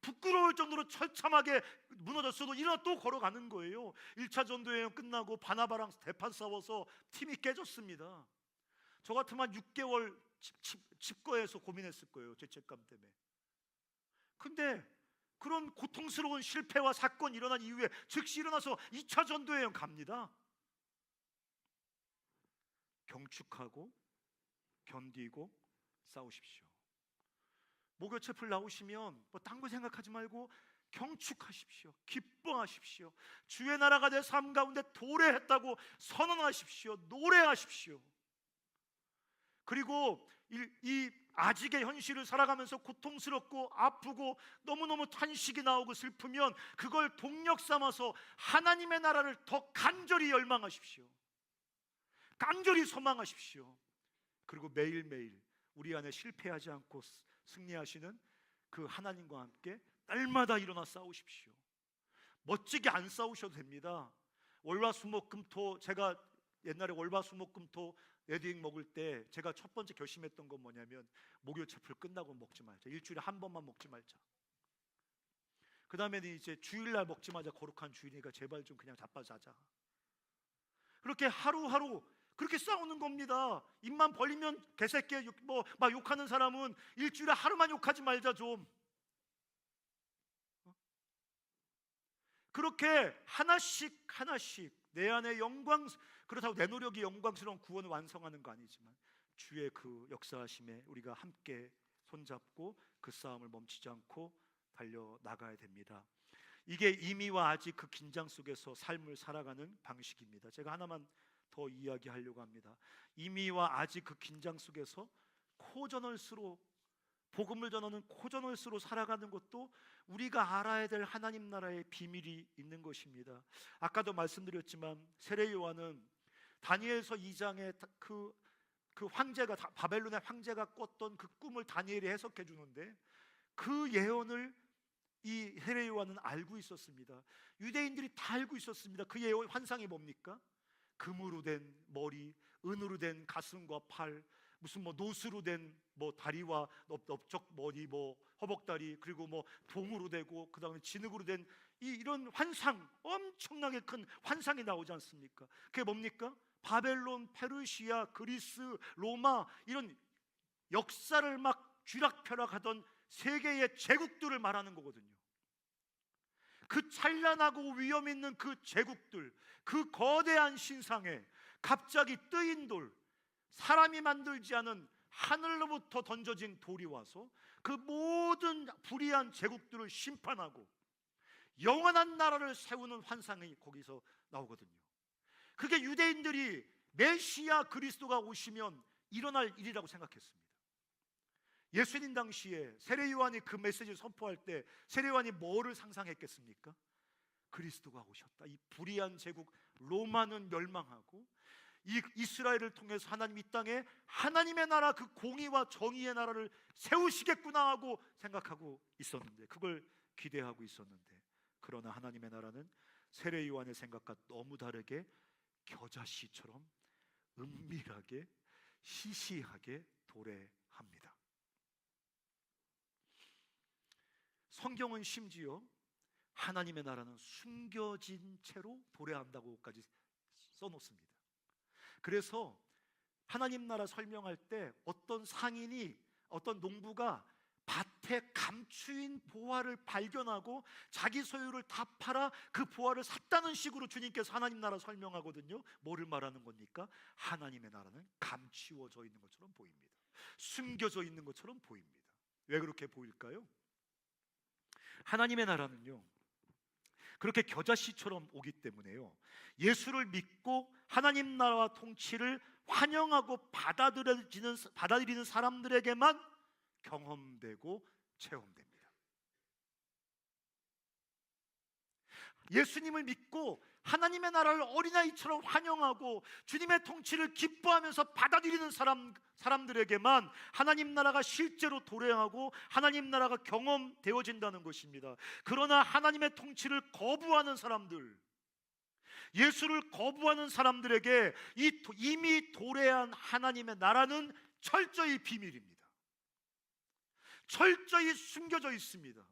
부끄러울 정도로 처참하게 무너졌어도 일어나 또 걸어가는 거예요. 1차 전도여행 끝나고 바나바랑 대판 싸워서 팀이 깨졌습니다. 저 같으면 6개월 집거에서 고민했을 거예요. 죄책감 때문에. 근데 그런 고통스러운 실패와 사건이 일어난 이후에 즉시 일어나서 2차 전도여행 갑니다. 경축하고 견디고 싸우십시오. 목요 채플 나오시면 딴 거 생각하지 말고 경축하십시오. 기뻐하십시오. 주의 나라가 내 삶 가운데 도래했다고 선언하십시오. 노래하십시오. 그리고 이 아직의 현실을 살아가면서 고통스럽고 아프고 너무너무 탄식이 나오고 슬프면 그걸 동력 삼아서 하나님의 나라를 더 간절히 열망하십시오. 간절히 소망하십시오. 그리고 매일매일 우리 안에 실패하지 않고 승리하시는 그 하나님과 함께 날마다 일어나 싸우십시오. 멋지게 안 싸우셔도 됩니다. 월화수목금토, 제가 옛날에 월화수목금토 레드윙 먹을 때 제가 첫 번째 결심했던 건 뭐냐면 목요 채플 끝나고 먹지 말자. 일주일에 한 번만 먹지 말자. 그 다음에는 이제 주일날 먹지마자 거룩한 주일이니까 제발 좀 그냥 자빠 자자. 그렇게 하루하루 그렇게 싸우는 겁니다. 입만 벌리면 개새끼 막 욕하는 사람은 일주일에 하루만 욕하지 말자 좀. 그렇게 하나씩 내 안에 그렇다고 내 노력이 영광스러운 구원을 완성하는 거 아니지만 주의 그 역사하심에 우리가 함께 손잡고 그 싸움을 멈추지 않고 달려나가야 됩니다. 이게 이미와 아직 그 긴장 속에서 삶을 살아가는 방식입니다. 제가 하나만 더 이야기하려고 합니다. 이미와 아직 그 긴장 속에서 코저널스로 복음을 전하는 코저널스로 살아가는 것도 우리가 알아야 될 하나님 나라의 비밀이 있는 것입니다. 아까도 말씀드렸지만 세례 요한은 다니엘서 2장에 그 그 황제가 바벨론의 황제가 꿨던 그 꿈을 다니엘이 해석해 주는데 그 예언을 이 세례 요한은 알고 있었습니다. 유대인들이 다 알고 있었습니다. 그 예언 환상이 뭡니까? 금으로 된 머리, 은으로 된 가슴과 팔, 무슨 뭐 노수로 된 뭐 다리와 넓적 머리, 뭐 허벅다리, 그리고 뭐 동으로 되고 그다음에 진흙으로 된 이런 환상, 엄청나게 큰 환상이 나오지 않습니까? 그게 뭡니까? 바벨론, 페르시아, 그리스, 로마 이런 역사를 막 쥐락펴락하던 세계의 제국들을 말하는 거거든요. 그 찬란하고 위험 있는 그 제국들, 그 거대한 신상에 갑자기 뜨인 돌, 사람이 만들지 않은 하늘로부터 던져진 돌이 와서 그 모든 불의한 제국들을 심판하고 영원한 나라를 세우는 환상이 거기서 나오거든요. 그게 유대인들이 메시아 그리스도가 오시면 일어날 일이라고 생각했습니다. 예수님 당시에 세례 요한이 그 메시지를 선포할 때 세례 요한이 뭐를 상상했겠습니까? 그리스도가 오셨다. 이 불의한 제국 로마는 멸망하고 이 이스라엘을 통해서 하나님 이 땅에 하나님의 나라, 그 공의와 정의의 나라를 세우시겠구나 하고 생각하고 있었는데, 그걸 기대하고 있었는데, 그러나 하나님의 나라는 세례 요한의 생각과 너무 다르게 겨자씨처럼 은밀하게 시시하게 도래합니다. 성경은 심지어 하나님의 나라는 숨겨진 채로 도래한다고까지 써놓습니다. 그래서 하나님 나라 설명할 때 어떤 상인이, 어떤 농부가 밭에 감추인 보화를 발견하고 자기 소유를 다 팔아 그 보화를 샀다는 식으로 주님께서 하나님 나라 설명하거든요. 뭐를 말하는 겁니까? 하나님의 나라는 감추어져 있는 것처럼 보입니다. 숨겨져 있는 것처럼 보입니다. 왜 그렇게 보일까요? 하나님의 나라는요, 그렇게 겨자씨처럼 오기 때문에요, 예수를 믿고 하나님 나라와 통치를 환영하고 받아들이는 사람들에게만 경험되고 체험됩니다. 예수님을 믿고 하나님의 나라를 어린아이처럼 환영하고 주님의 통치를 기뻐하면서 받아들이는 사람들에게만 하나님 나라가 실제로 도래하고 하나님 나라가 경험되어진다는 것입니다. 그러나 하나님의 통치를 거부하는 사람들, 예수를 거부하는 사람들에게 이미 도래한 하나님의 나라는 철저히 비밀입니다. 철저히 숨겨져 있습니다.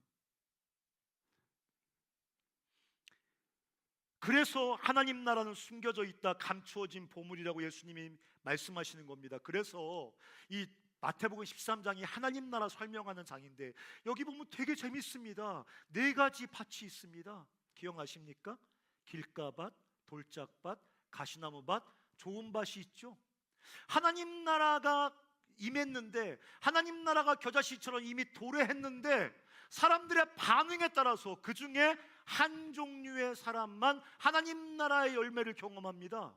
그래서 하나님 나라는 숨겨져 있다, 감추어진 보물이라고 예수님이 말씀하시는 겁니다. 그래서 이 마태복음 13장이 하나님 나라 설명하는 장인데, 여기 보면 되게 재밌습니다. 4가지 밭이 있습니다. 기억나십니까? 길가밭, 돌짝밭, 가시나무밭, 좋은 밭이 있죠. 하나님 나라가 임했는데, 하나님 나라가 겨자씨처럼 이미 도래했는데, 사람들의 반응에 따라서 그 중에 한 종류의 사람만 하나님 나라의 열매를 경험합니다.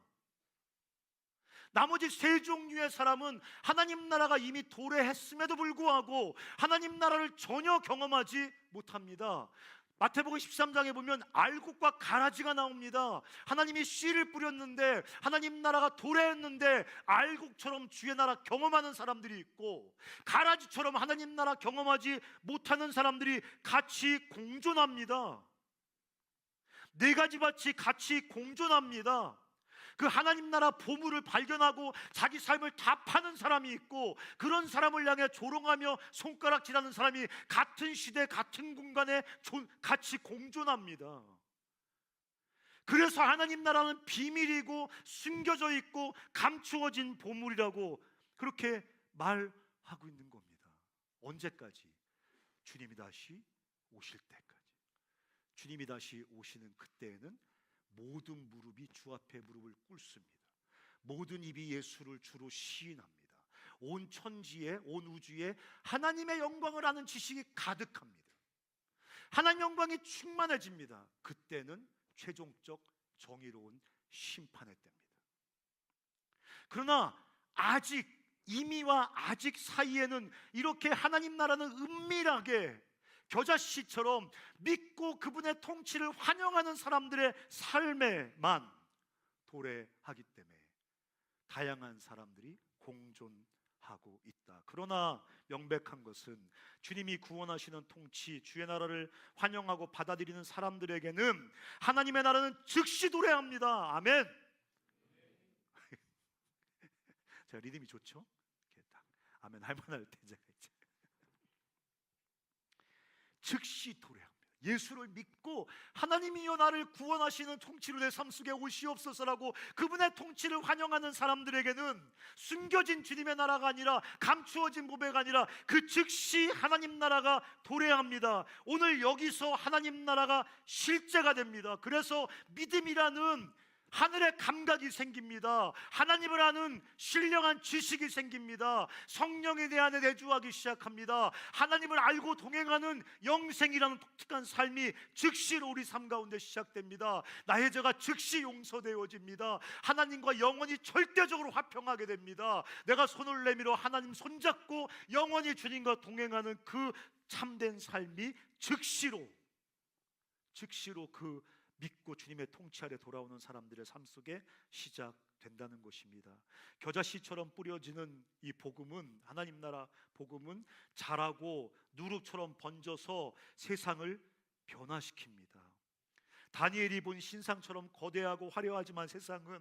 나머지 3종류의 사람은 하나님 나라가 이미 도래했음에도 불구하고 하나님 나라를 전혀 경험하지 못합니다. 마태복음 13장에 보면 알곡과 가라지가 나옵니다. 하나님이 씨를 뿌렸는데, 하나님 나라가 도래했는데 알곡처럼 주의 나라 경험하는 사람들이 있고, 가라지처럼 하나님 나라 경험하지 못하는 사람들이 같이 공존합니다. 4가지 밭이 같이 공존합니다. 그 하나님 나라 보물을 발견하고 자기 삶을 다 파는 사람이 있고, 그런 사람을 향해 조롱하며 손가락질하는 사람이 같은 시대 같은 공간에 같이 공존합니다. 그래서 하나님 나라는 비밀이고 숨겨져 있고 감추어진 보물이라고 그렇게 말하고 있는 겁니다. 언제까지? 주님이 다시 오실 때까지. 주님이 다시 오시는 그때에는 모든 무릎이 주 앞에 무릎을 꿇습니다. 모든 입이 예수를 주로 시인합니다. 온 천지에, 온 우주에 하나님의 영광을 아는 지식이 가득합니다. 하나님 영광이 충만해집니다. 그때는 최종적 정의로운 심판의 때입니다. 그러나 아직, 이미와 아직 사이에는 이렇게 하나님 나라는 은밀하게 겨자씨처럼 믿고 그분의 통치를 환영하는 사람들의 삶에만 도래하기 때문에 다양한 사람들이 공존하고 있다. 그러나 명백한 것은 주님이 구원하시는 통치, 주의 나라를 환영하고 받아들이는 사람들에게는 하나님의 나라는 즉시 도래합니다. 아멘. 제가 리듬이 좋죠? 이렇게 딱 아멘 할 만할 때 제가 이제 즉시 도래합니다. 예수를 믿고 하나님이여 나를 구원하시는 통치로 내 삶 속에 오시옵소서라고 그분의 통치를 환영하는 사람들에게는 숨겨진 주님의 나라가 아니라 감추어진 보배가 아니라 그 즉시 하나님 나라가 도래합니다. 오늘 여기서 하나님 나라가 실제가 됩니다. 그래서 믿음이라는 하늘의 감각이 생깁니다. 하나님을 아는 신령한 지식이 생깁니다. 성령에 대한 내주하기 시작합니다. 하나님을 알고 동행하는 영생이라는 독특한 삶이 즉시로 우리 삶 가운데 시작됩니다. 나의 죄가 즉시 용서되어집니다. 하나님과 영원히 절대적으로 화평하게 됩니다. 내가 손을 내밀어 하나님 손잡고 영원히 주님과 동행하는 그 참된 삶이 즉시로 그 믿고 주님의 통치 아래 돌아오는 사람들의 삶 속에 시작된다는 것입니다. 겨자씨처럼 뿌려지는 이 복음은, 하나님 나라 복음은 자라고 누룩처럼 번져서 세상을 변화시킵니다. 다니엘이 본 신상처럼 거대하고 화려하지만 세상은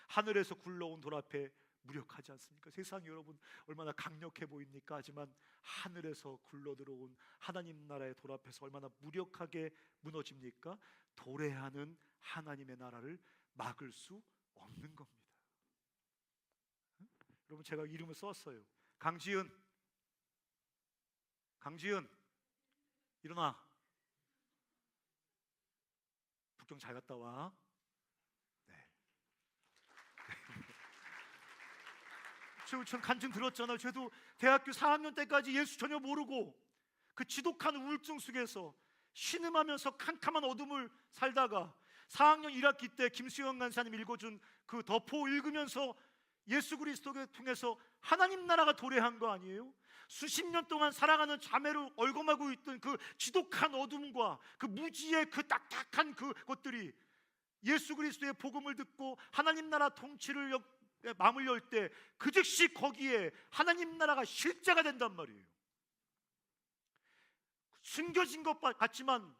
하늘에서 굴러온 돌 앞에 무력하지 않습니까? 세상이 여러분 얼마나 강력해 보입니까? 하지만 하늘에서 굴러들어온 하나님 나라의 돌 앞에서 얼마나 무력하게 무너집니까? 도래하는 하나님의 나라를 막을 수 없는 겁니다. 여러분 제가 이름을 썼어요. 강지은 일어나. 북경 잘 갔다 와. 네. 전 간증 들었잖아요. 저도 대학교 4학년 때까지 예수 전혀 모르고 그 지독한 우울증 속에서 신음하면서 캄캄한 어둠을 살다가 4학년 1학기 때 김수영 간사님 읽어준 그 덕포 읽으면서 예수 그리스도를 통해서 하나님 나라가 도래한 거 아니에요? 수십 년 동안 살아가는 자매로 얽어매고 있던 그 지독한 어둠과 그 무지의 그 딱딱한 그것들이 예수 그리스도의 복음을 듣고 하나님 나라 통치를 마음을 열 때 그 즉시 거기에 하나님 나라가 실제가 된단 말이에요. 숨겨진 것 같지만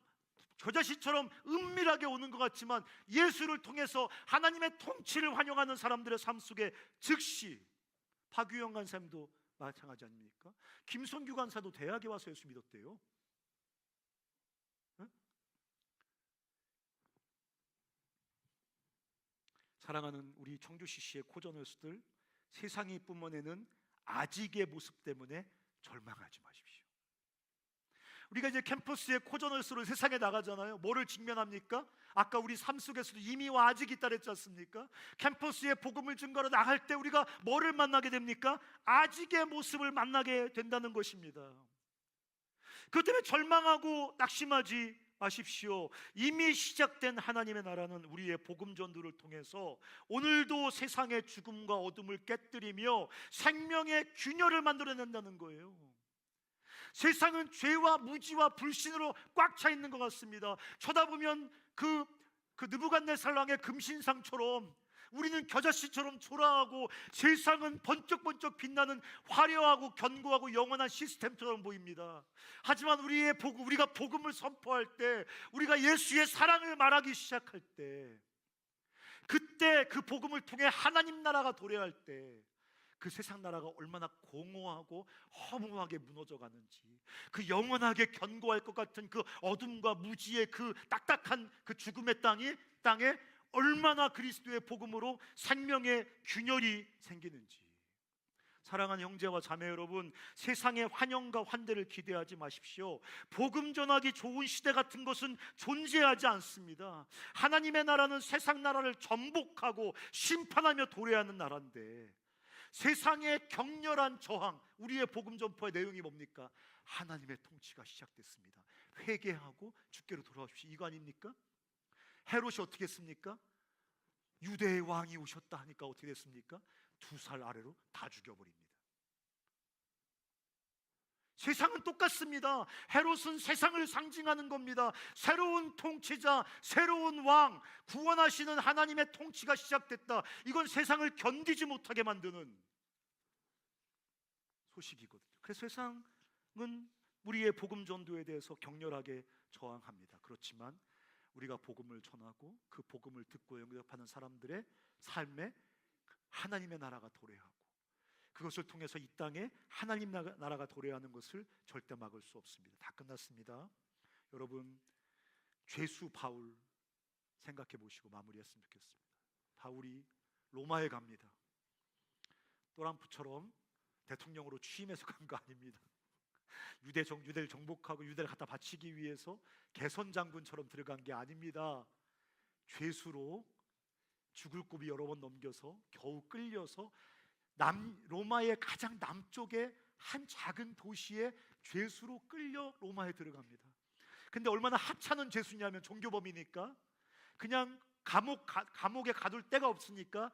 겨자씨처럼 은밀하게 오는 것 같지만 예수를 통해서 하나님의 통치를 환영하는 사람들의 삶 속에 즉시 박유영 간사님도 마찬가지 아닙니까? 김선규 간사도 대학에 와서 예수 믿었대요. 응? 사랑하는 우리 청주 CC의 코저너스들, 세상이 뿜어내는 아직의 모습 때문에 절망하지 마십시오. 우리가 이제 캠퍼스의 코저너스로 세상에 나가잖아요. 뭐를 직면합니까? 아까 우리 삶 속에서도 이미와 아직이 있다 그랬지 않습니까? 캠퍼스에 복음을 증거로 나갈 때 우리가 뭐를 만나게 됩니까? 아직의 모습을 만나게 된다는 것입니다. 그것 때문에 절망하고 낙심하지 마십시오. 이미 시작된 하나님의 나라는 우리의 복음 전도를 통해서 오늘도 세상의 죽음과 어둠을 깨뜨리며 생명의 균열을 만들어낸다는 거예요. 세상은 죄와 무지와 불신으로 꽉 차 있는 것 같습니다. 쳐다보면 그 느부갓네살 왕의 금신상처럼 우리는 겨자씨처럼 초라하고 세상은 번쩍번쩍 빛나는 화려하고 견고하고 영원한 시스템처럼 보입니다. 하지만 우리가 복음을 선포할 때, 우리가 예수의 사랑을 말하기 시작할 때, 그때 그 복음을 통해 하나님 나라가 도래할 때 그 세상 나라가 얼마나 공허하고 허무하게 무너져 가는지, 그 영원하게 견고할 것 같은 그 어둠과 무지의 그 딱딱한 그 죽음의 땅에 얼마나 그리스도의 복음으로 생명의 균열이 생기는지. 사랑하는 형제와 자매 여러분, 세상의 환영과 환대를 기대하지 마십시오. 복음 전하기 좋은 시대 같은 것은 존재하지 않습니다. 하나님의 나라는 세상 나라를 전복하고 심판하며 도래하는 나라인데, 세상의 격렬한 저항, 우리의 복음 전파의 내용이 뭡니까? 하나님의 통치가 시작됐습니다. 회개하고 주께로 돌아오십시오. 이거 아닙니까? 헤롯이 어떻게 했습니까? 유대의 왕이 오셨다 하니까 어떻게 됐습니까? 2살 아래로 다 죽여버립니다. 세상은 똑같습니다. 헤롯은 세상을 상징하는 겁니다. 새로운 통치자, 새로운 왕, 구원하시는 하나님의 통치가 시작됐다. 이건 세상을 견디지 못하게 만드는, 소식이거든요. 그래서 세상은 우리의 복음 전도에 대해서 격렬하게 저항합니다. 그렇지만 우리가 복음을 전하고 그 복음을 듣고 영접하는 사람들의 삶에 하나님의 나라가 도래하고 그것을 통해서 이 땅에 하나님 나라가 도래하는 것을 절대 막을 수 없습니다. 다 끝났습니다. 여러분, 죄수 바울 생각해 보시고 마무리했으면 좋겠습니다. 바울이 로마에 갑니다. 또람프처럼 대통령으로 취임해서 간 거 아닙니다. 유대를 정복하고 유대를 갖다 바치기 위해서 개선 장군처럼 들어간 게 아닙니다. 죄수로 죽을 고비 여러 번 넘겨서 겨우 끌려서 로마의 가장 남쪽의 한 작은 도시에 죄수로 끌려 로마에 들어갑니다. 근데 얼마나 하찮은 죄수냐면 종교범이니까 그냥 감옥에 가둘 데가 없으니까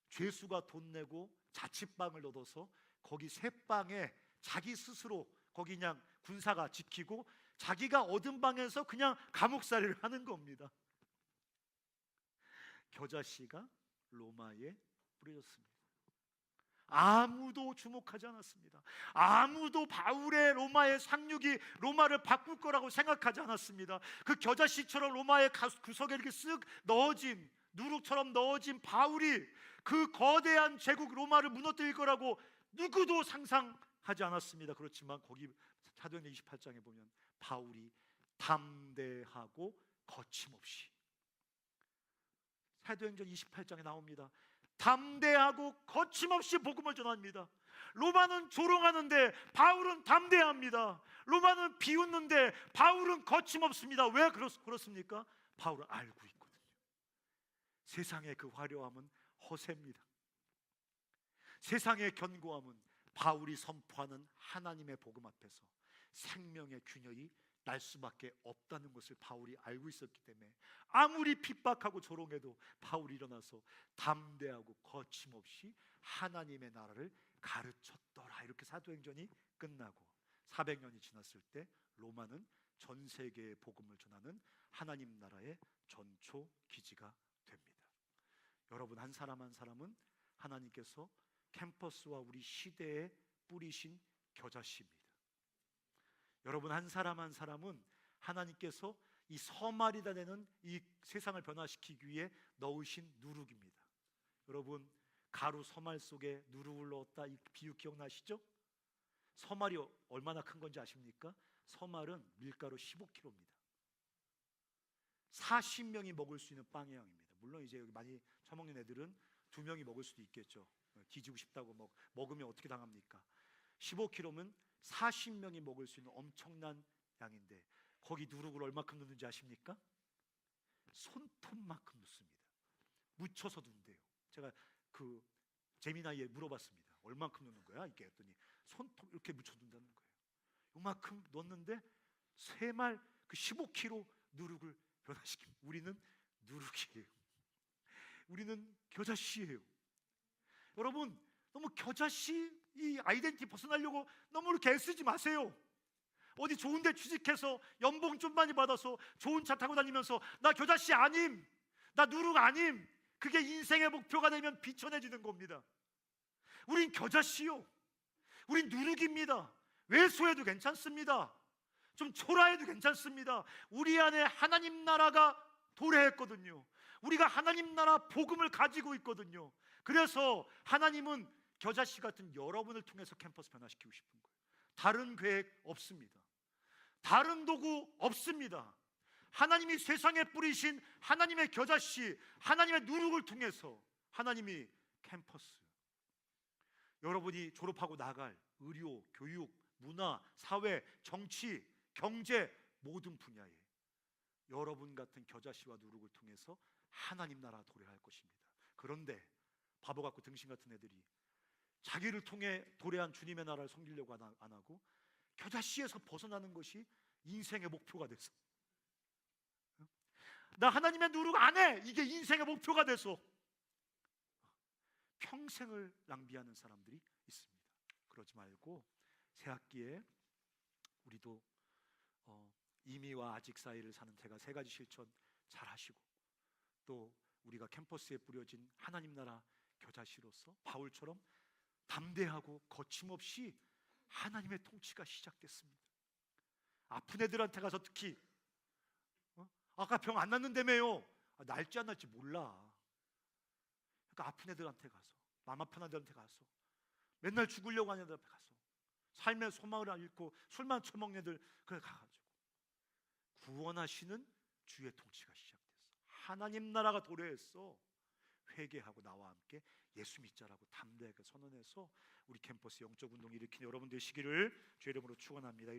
죄수가 돈 내고 자취방을 얻어서 거기 새 방에 자기 스스로 거기 그냥 군사가 지키고 자기가 얻은 방에서 그냥 감옥살이를 하는 겁니다. 겨자씨가 로마에 뿌려졌습니다. 아무도 주목하지 않았습니다. 아무도 바울의 로마의 상륙이 로마를 바꿀 거라고 생각하지 않았습니다. 그 겨자씨처럼 로마의 구석에 이렇게 쓱 넣어진 누룩처럼 넣어진 바울이 그 거대한 제국 로마를 무너뜨릴 거라고 누구도 상상하지 않았습니다. 그렇지만 거기 사도행전 28장에 보면 바울이 담대하고 거침없이, 사도행전 28장에 나옵니다. 담대하고 거침없이 복음을 전합니다. 로마는 조롱하는데 바울은 담대합니다. 로마는 비웃는데 바울은 거침없습니다. 왜 그렇습니까? 바울은 알고 있거든요. 세상의 그 화려함은 허세입니다. 세상의 견고함은 바울이 선포하는 하나님의 복음 앞에서 생명의 균열이 날 수밖에 없다는 것을 바울이 알고 있었기 때문에 아무리 핍박하고 조롱해도 바울이 일어나서 담대하고 거침없이 하나님의 나라를 가르쳤더라. 이렇게 사도행전이 끝나고 400년이 지났을 때 로마는 전 세계에 복음을 전하는 하나님 나라의 전초 기지가 됩니다. 여러분, 한 사람 한 사람은 하나님께서 캠퍼스와 우리 시대에 뿌리신 겨자씨입니다. 여러분, 한 사람 한 사람은 하나님께서 이 서말이다 되는 이 세상을 변화시키기 위해 넣으신 누룩입니다. 여러분, 가루 서말 속에 누룩을 넣었다, 이 비유 기억나시죠? 서말이 얼마나 큰 건지 아십니까? 서말은 밀가루 15kg입니다. 40명이 먹을 수 있는 빵의 양입니다. 물론 이제 여기 많이 처먹는 애들은 2명이 먹을 수도 있겠죠. 뒤지고 싶다고 먹으면 어떻게 당합니까? 15kg면 40명이 먹을 수 있는 엄청난 양인데 거기 누룩을 얼마큼 넣는지 아십니까? 손톱만큼 넣습니다. 묻혀서 넣는데요. 제가 그 재미나이에 물어봤습니다. 얼마큼 넣는 거야? 이렇게 했더니 손톱 이렇게 묻혀 둔다는 거예요. 요만큼 넣었는데 세말 그 15kg 누룩을 변화시킵니다. 우리는 누룩이에요. 우리는 겨자씨예요. 여러분, 너무 겨자씨 이 아이덴티티 벗어나려고 너무 이렇게 애쓰지 마세요. 어디 좋은 데 취직해서 연봉 좀 많이 받아서 좋은 차 타고 다니면서 나 겨자씨 아님, 나 누룩 아님, 그게 인생의 목표가 되면 비천해지는 겁니다. 우린 겨자씨요. 우린 누룩입니다. 왜소해도 괜찮습니다. 좀 초라해도 괜찮습니다. 우리 안에 하나님 나라가 도래했거든요. 우리가 하나님 나라 복음을 가지고 있거든요. 그래서 하나님은 겨자씨 같은 여러분을 통해서 캠퍼스 변화시키고 싶은 거예요. 다른 계획 없습니다. 다른 도구 없습니다. 하나님이 세상에 뿌리신 하나님의 겨자씨, 하나님의 누룩을 통해서 하나님이 캠퍼스, 여러분이 졸업하고 나갈 의료, 교육, 문화, 사회, 정치, 경제 모든 분야에 여러분 같은 겨자씨와 누룩을 통해서 하나님 나라 도래할 것입니다. 그런데 바보 같고 등신 같은 애들이 자기를 통해 도래한 주님의 나라를 섬기려고 안 하고 겨자씨에서 벗어나는 것이 인생의 목표가 돼서, 나 하나님의 누룩 안 해, 이게 인생의 목표가 돼서 평생을 낭비하는 사람들이 있습니다. 그러지 말고 새 학기에 우리도 이미와 아직 사이를 사는 제가 3가지 실천 잘 하시고, 또 우리가 캠퍼스에 뿌려진 하나님 나라 겨자씨로서 바울처럼 담대하고 거침없이 하나님의 통치가 시작됐습니다. 아픈 애들한테 가서 특히 아까 병 안 났는데매요. 날지 안 날지 몰라. 그러니까 아픈 애들한테 가서, 마음 아픈 애들한테 가서, 맨날 죽으려고 하는 애들 앞에 가서, 삶의 소망을 잃고 술만 처먹는 애들 그래 가가지고 구원하시는 주의 통치가 시작됐어. 하나님 나라가 도래했어. 회개하고 나와 함께 예수 믿자라고 담대하게 선언해서 우리 캠퍼스 영적 운동 일으킨 여러분 되시기를 주의 이름으로 축원합니다.